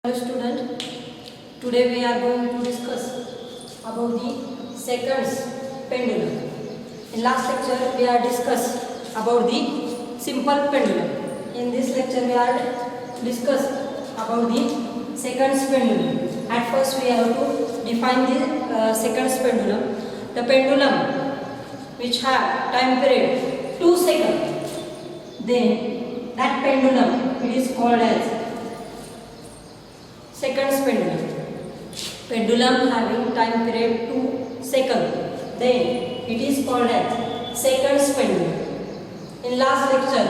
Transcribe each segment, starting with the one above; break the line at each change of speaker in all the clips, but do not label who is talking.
Hello student, today we are going to discuss about the seconds pendulum. In last lecture we are discussed about the simple pendulum. In this lecture we are discuss about the seconds pendulum. At first we have to define the seconds pendulum. The pendulum which have time period 2 seconds, then that pendulum it is called as seconds pendulum. Pendulum having time period 2 seconds, then it is called as seconds pendulum. In last lecture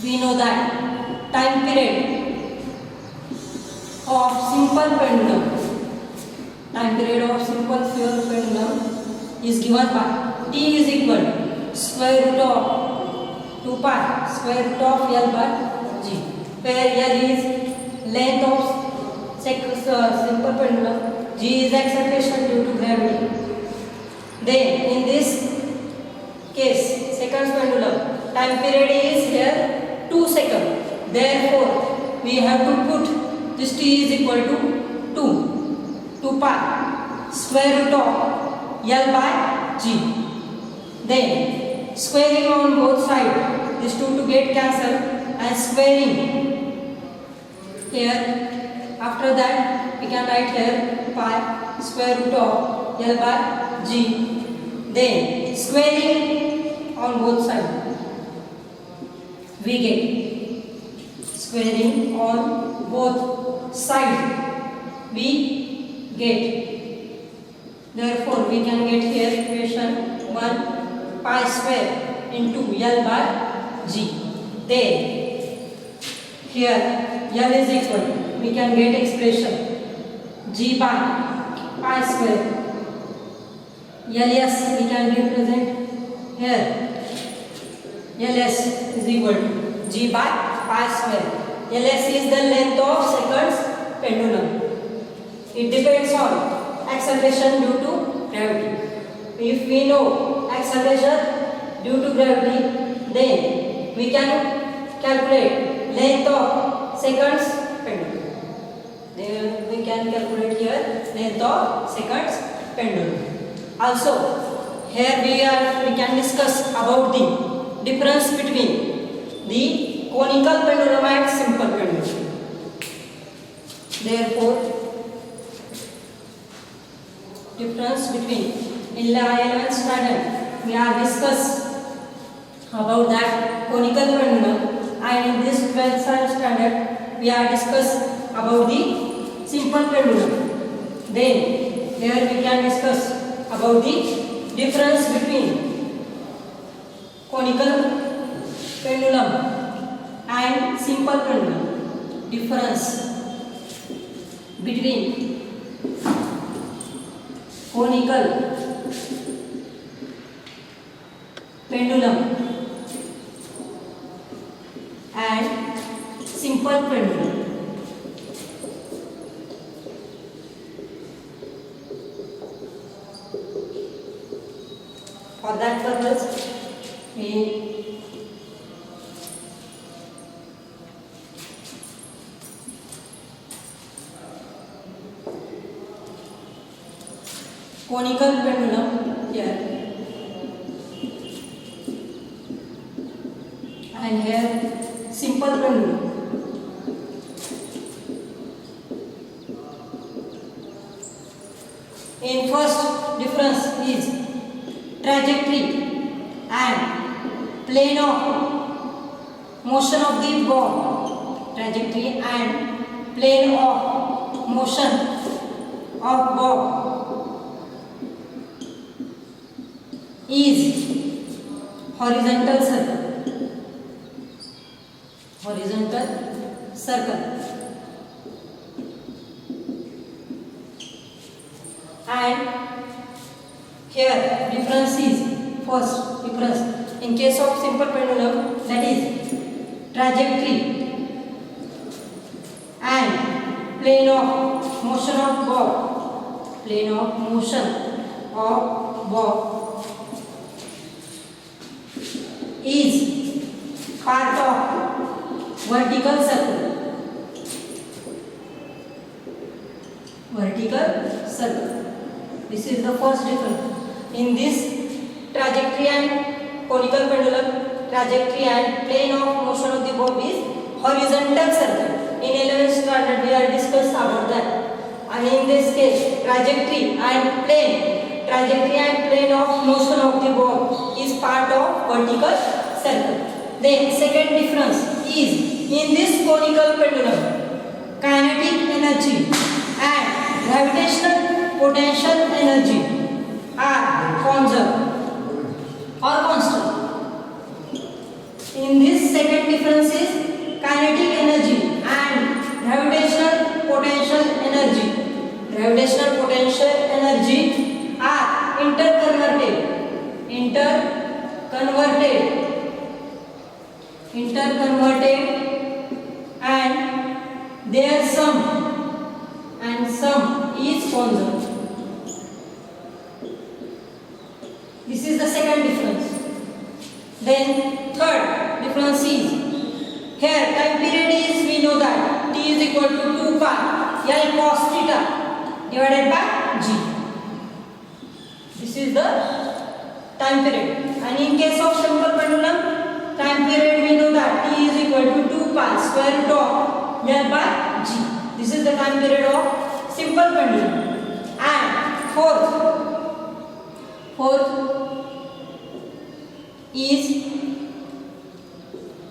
we know that time period of simple pendulum, time period of simple pure pendulum is given by t is equal to square root of 2 pi square root of L by G, where L is length of simple pendulum, G is acceleration due to gravity. Then in this case seconds pendulum time period is here 2 seconds, therefore we have to put this t is equal to 2 pi square root of L by G. Then squaring on both sides, this 2 to get cancelled and squaring here. After that we can write here pi square root of L by G. Then squaring on both sides, we get squaring on both sides we get. Therefore we can get here equation 1 pi square into L by G. Then here L is equal, we can get expression G by pi square. Ls we can represent here. Ls is equal to G by pi square. Ls is the length of seconds pendulum. It depends on acceleration due to gravity. If we know acceleration due to gravity, then we can calculate length of seconds pendulum. Then we can calculate here length of seconds pendulum. Also, here we can discuss about the difference between the conical pendulum and simple pendulum. Therefore, difference between in 11th standard we are discuss about that conical pendulum, and in this 12th standard we are discuss about the simple pendulum. Then here we can discuss about the difference between conical pendulum and simple pendulum. Difference between conical pendulum and simple pendulum. For that purpose, we conical pendulum here and here simple pendulum. In first difference is trajectory and plane of motion of the ball. Trajectory and plane of motion of ball is horizontal circle. Horizontal circle. And here difference is first difference in case of simple pendulum, that is trajectory and plane of motion of ball. Plane of motion of ball is part of vertical circle. vertical circle. This is the first difference. In this trajectory and conical pendulum, trajectory and plane of motion of the bob is horizontal circle. In 11th standard we are discussed about that. And in this case, trajectory and plane of motion of the bob is part of vertical circle. Then second difference is in this conical pendulum, kinetic energy and gravitational potential energy are conserved or constant. In this second difference is kinetic energy and gravitational potential energy are interconverted and their sum is constant. This is the second difference. Then third difference is here time period is, we know that t is equal to 2 pi L cos theta divided by g. This is the time period. And in case of simple pendulum, time period we know that t is equal to 2 pi square root of L by g. This is the time period of simple pendulum. And fourth is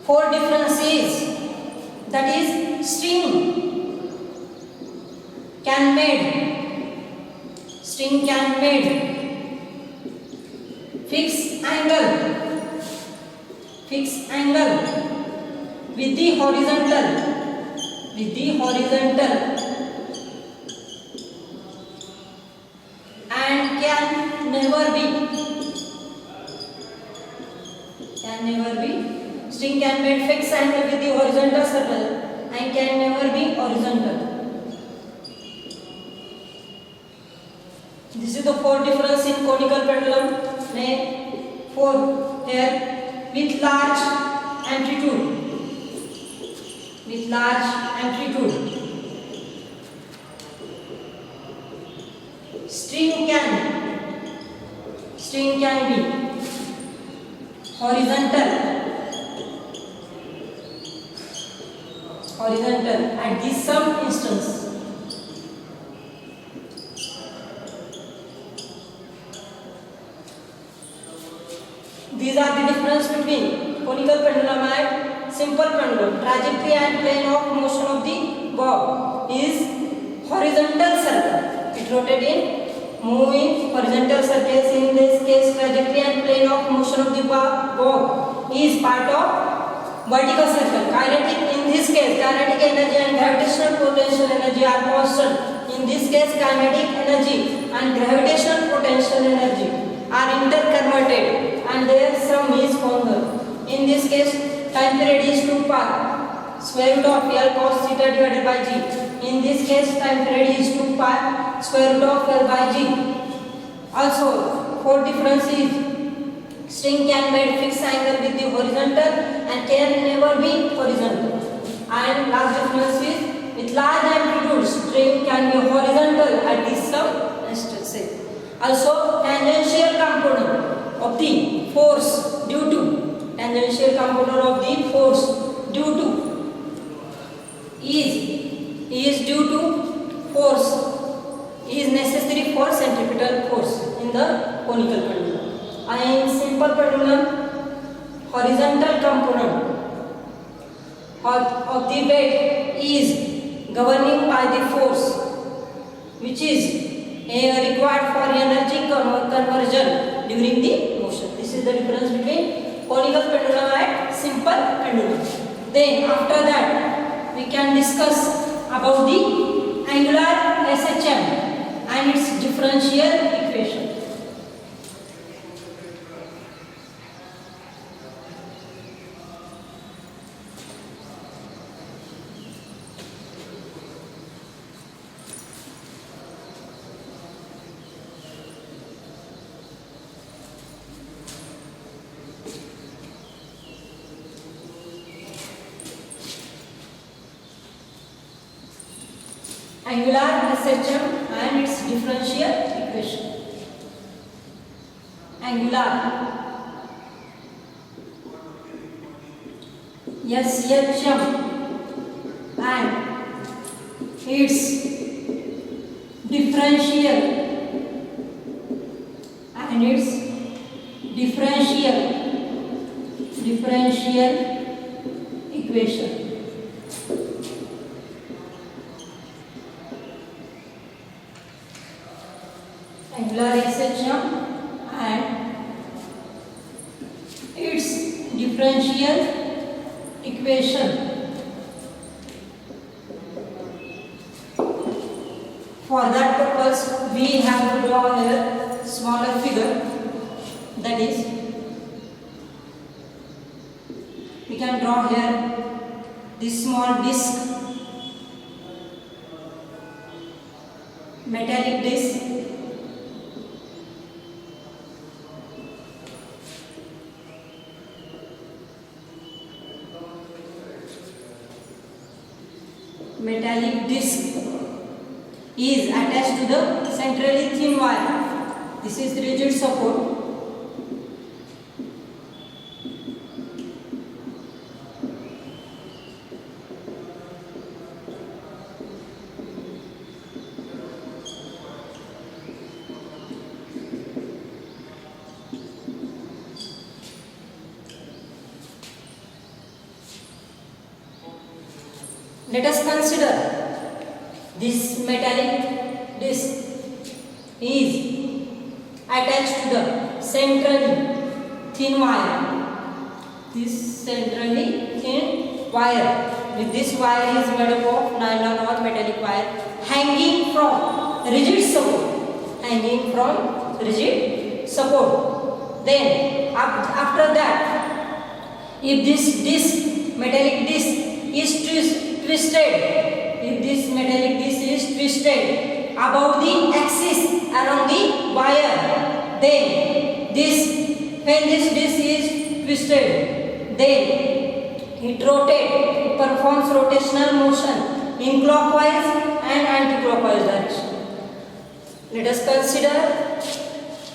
four differences, that is string can made fixed angle with the horizontal and can never be string can be fixed angle with the horizontal circle and can never be horizontal. This is the fourth difference in conical pendulum. Fourth here with large amplitude. String can be horizontal at this some instance. These are the difference between conical pendulum and simple pendulum. Trajectory and plane of motion of the bob is horizontal circle. It rotates in, move in horizontal circles. In this case, trajectory and plane of motion of the bob is part of vertical circle. Kinetic, in this case, kinetic energy and gravitational potential energy are constant. In this case, kinetic energy and gravitational potential energy are interconverted and their sum is constant. In this case, time period is 2 pi square root of L cos theta divided by g. In this case, time period is 2 pi square root of L by g. Also, fourth difference is string can made fixed angle with the horizontal and can never be horizontal. And last difference is with large amplitude, string can be horizontal at this some instances. Also, tangential component of the force due to is necessary for centripetal force in the conical pendulum. And in simple pendulum, horizontal component of the weight is governing by the force which is required for energy conversion during the motion. This is the difference between conical pendulum and simple pendulum. Then after that we can discuss about the angular SHM and its differential equation. angular SHM and its differential equation. Angular SHM and its differential equation. Angular SHM and its differential equation. For that purpose, we have to draw a smaller figure. That is, we can draw here this small disc, metallic disc. Metallic disc is attached to the centrally thin wire. This is the rigid support. Let us consider this metallic disc is attached to the centrally thin wire. This centrally thin wire. With this wire is made up of nylon or metallic wire hanging from rigid support. Hanging from rigid support. Then after that, if this disc, metallic disc is twisted, if this metallic disc is twisted above the axis along the wire, then when this disc is twisted, then it rotates, it performs rotational motion in clockwise and anti-clockwise direction. Let us consider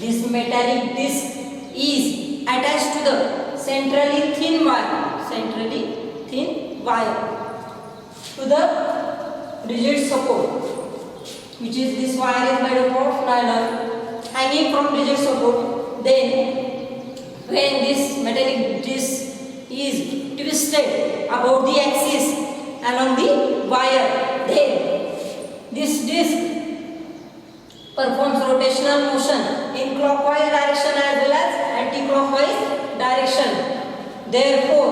this metallic disc is attached to the centrally thin wire, to the rigid support, which is this wire is made up of nylon hanging from rigid support. Then when this metallic disc is twisted above the axis along the wire, then this disc performs rotational motion in clockwise direction as well as anti-clockwise direction. Therefore,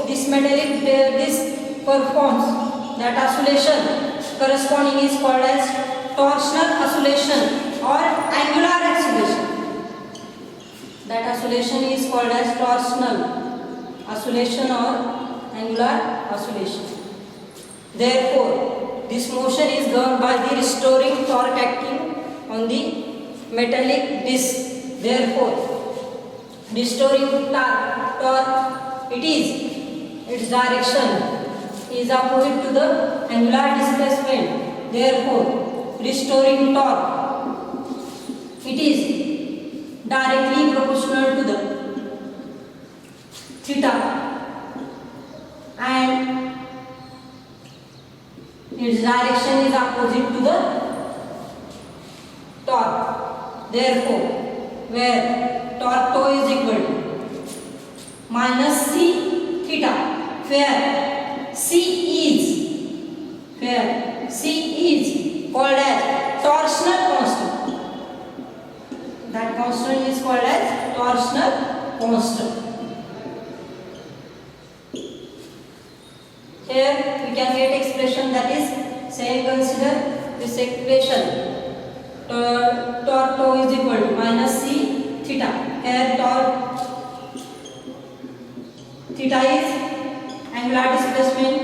this metallic disc performs that oscillation corresponding is called as torsional oscillation or angular oscillation. That oscillation is called as torsional oscillation or angular oscillation. Therefore, this motion is governed by the restoring torque acting on the metallic disc. Therefore, restoring torque, its direction is opposite to the angular displacement. Therefore, restoring torque, it is directly proportional to the theta and its direction is opposite to the torque. Therefore, where torque tau is equal to minus c theta, where C is called as torsional constant. That constant is called as torsional constant. Here we can get expression that is, say consider this equation. Torque tau is equal to minus c theta. Here torque theta is angular displacement.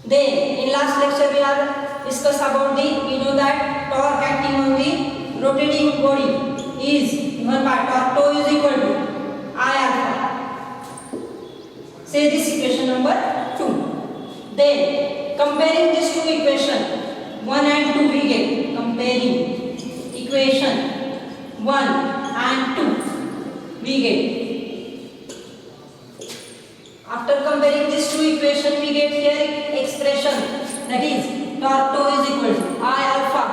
Then in last lecture we have discussed about we know that torque acting on the rotating body is given by torque tau is equal to Say this equation number 2. Then comparing these two equations 1 and 2 we get. Comparing equation 1 and 2 we get. After comparing these two equations we get here expression, that is torque tau is equal to I alpha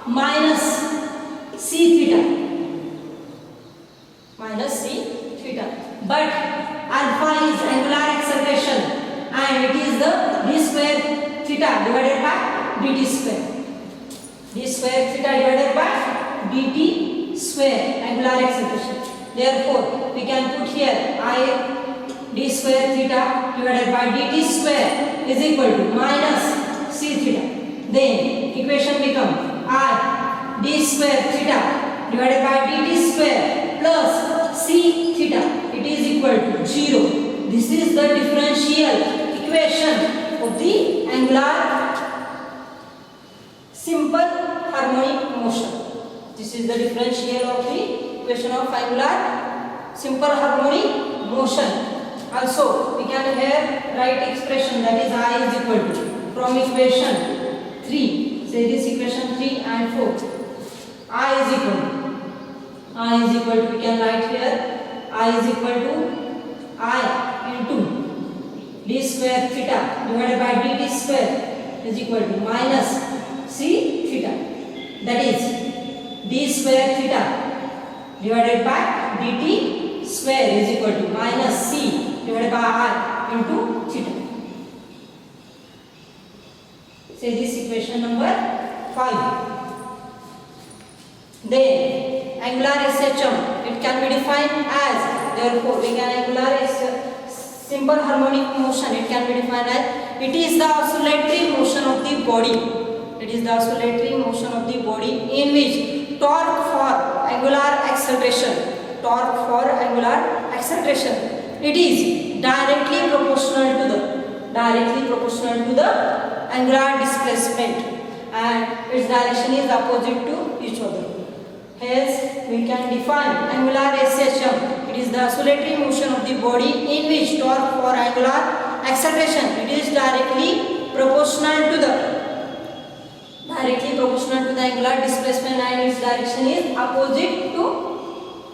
minus C theta, minus C theta. But alpha is angular acceleration and it is the d square theta divided by dt square. D square theta divided by dt square, angular acceleration. Therefore we can put here I d square theta divided by dt square is equal to minus c theta. Then equation become I d square theta divided by dt square plus c theta, it is equal to 0. This is the differential equation of the angular simple harmonic motion. This is the differential of the equation of angular simple harmonic motion. Also we can here write expression, that is I is equal to, from equation 3, say this equation 3 and 4, I is equal to, we can write here I is equal to I into d square theta divided by dt square is equal to minus c theta, that is d square theta divided by dt square is equal to minus c divided by I into theta. Say this equation number 5. Then angular SHM, it can be defined as, therefore we can angular simple harmonic motion, it can be defined as, it is the oscillatory motion of the body. It is the oscillatory motion of the body in which torque for angular acceleration, it is directly proportional to the angular displacement and its direction is opposite to each other. Hence we can define angular SHM, it is the oscillatory motion of the body in which torque for angular acceleration, it is directly proportional to the angular displacement and its direction is opposite to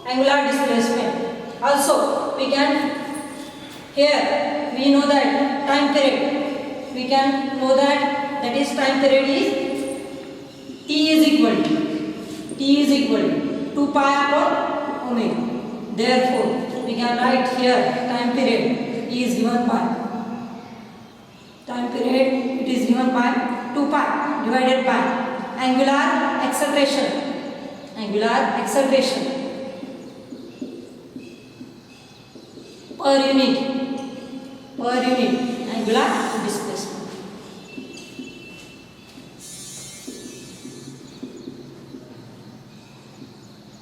angular displacement. Also we can, here we know that time period, we can know that is time period is T is equal to 2 pi upon omega. Therefore we can write here time period is given by 2 pi divided by angular acceleration per unit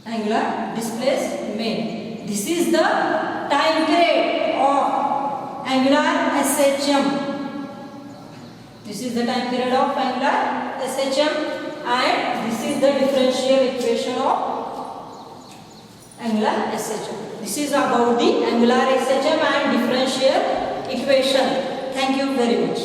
angular displacement. This is the time period of angular SHM. And this is the differential equation of angular SHM. This is about the angular SHM and differential equation. Thank you very much.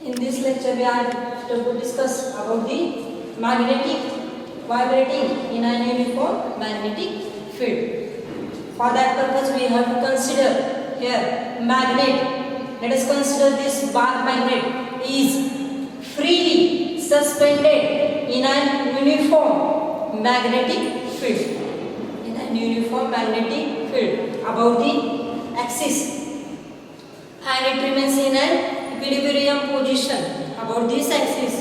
In this lecture we are to discuss about the magnetic vibrating in an uniform magnetic field. For that purpose we have to consider here magnet. Let us consider this bar magnet is freely suspended in an uniform magnetic field. About the axis, and it remains in an equilibrium position about this axis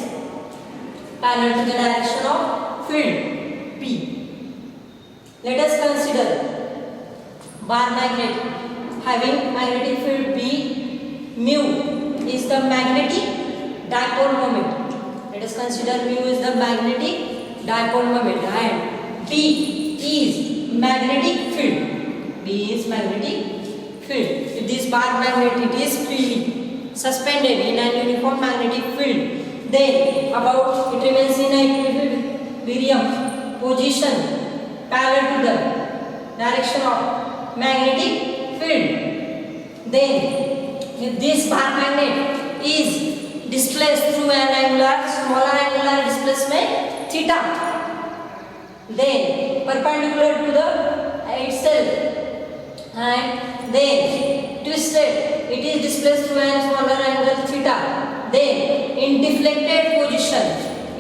parallel to the direction of field P. Let us consider bar magnet having magnetic field B, mu is the magnetic dipole moment. Let us consider mu is the magnetic dipole moment and B is magnetic field. B is magnetic field. If this bar magnet it is freely suspended in an uniform magnetic field, then about it remains in a equilibrium position parallel to the direction of magnetic field. Then if this bar magnet is displaced through an smaller angular displacement theta, then perpendicular to the itself, and then twisted, it is displaced through a smaller angle theta, then in deflected position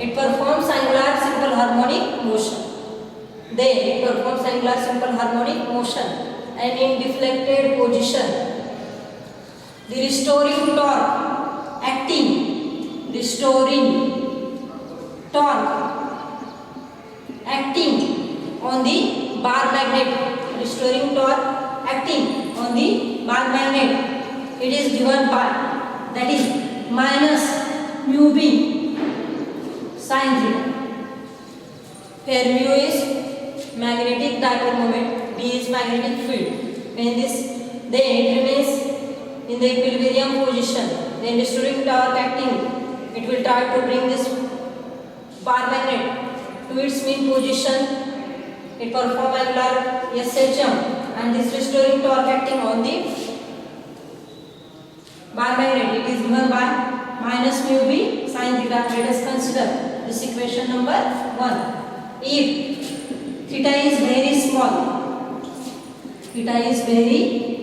it performs angular simple harmonic motion. Then it performs angular simple harmonic motion, and in deflected position the restoring torque acting on the bar magnet, restoring torque acting on the bar magnet, it is given by, that is, minus mu b sin theta. Here mu is magnetic dipole moment, B is magnetic field. When this, then it remains in the equilibrium position. Then restoring torque acting, it will try to bring this bar magnet to its mean position. It performs angular SHM, and this restoring torque acting on the bar magnet, it is given by minus mu b sin theta. Let us consider this equation number 1. If theta is very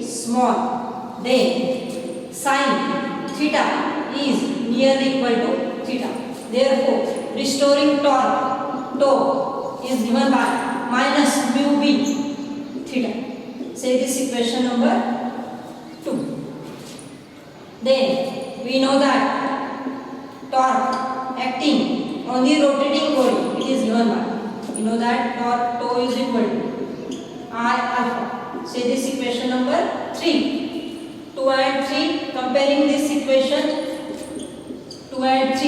small, then sin theta is nearly equal to theta. Therefore, restoring torque tau is given by minus mu b theta. Say this equation number 2. Then we know that torque acting on the rotating body, it is given by, we know that torque tau is equal to I alpha. Say this equation number 3. 2 and 3, comparing this equation 2 and 3,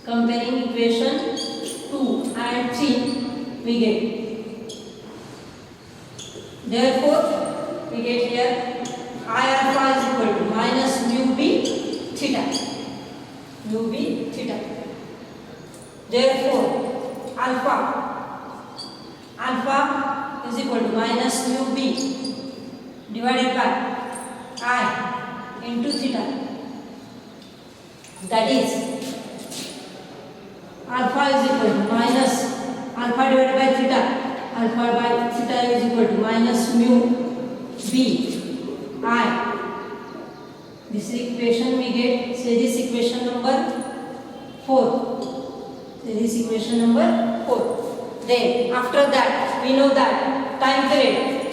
comparing equation 2 and 3, we get, therefore we get here I alpha is equal to minus mu b theta. Therefore alpha is equal to minus mu b divided by I into theta. That is, alpha is equal to minus alpha divided by theta. Alpha by theta is equal to minus mu b I. This equation we get, say this equation number 4. Say this equation number 4. Then after that we know that time period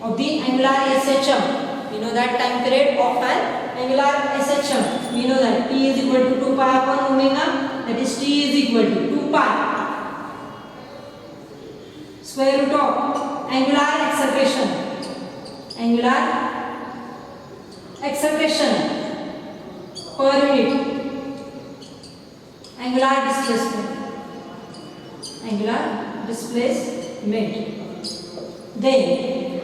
of the angular SHM. We know that time period of an angular SHM. We know that P is equal to 2 pi upon omega. That is T is equal to 2 pi square root of angular acceleration per unit angular displacement. Then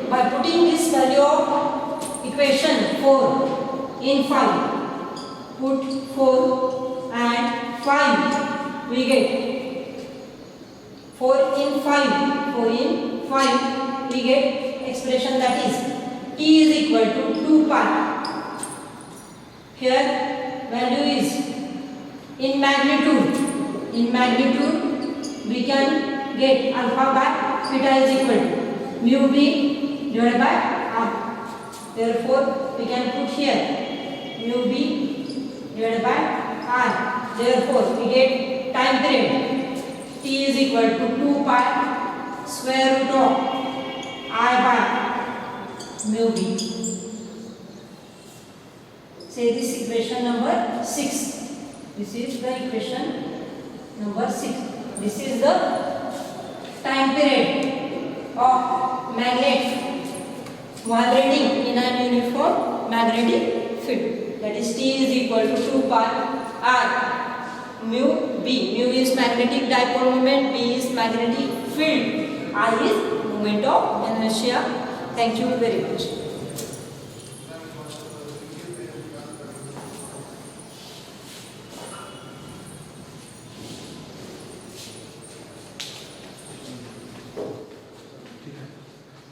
by putting this value of equation 4 in 5, put 4 and 5, we get 4 in 5, we get expression that is T is equal to 2 pi. Here value is in magnitude. In magnitude we can get alpha by theta is equal to mu b divided by r. Therefore we can put here mu b divided by r. Therefore we get time period T is equal to 2 pi square root of I by mu b. Say this equation number 6. This is the equation number 6. This is the time period of magnet vibrating in an uniform magnetic field. That is T is equal to 2 pi I mu B. Mu is magnetic dipole moment, B is magnetic field, I is moment of inertia. Thank you very much.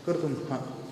करतो हां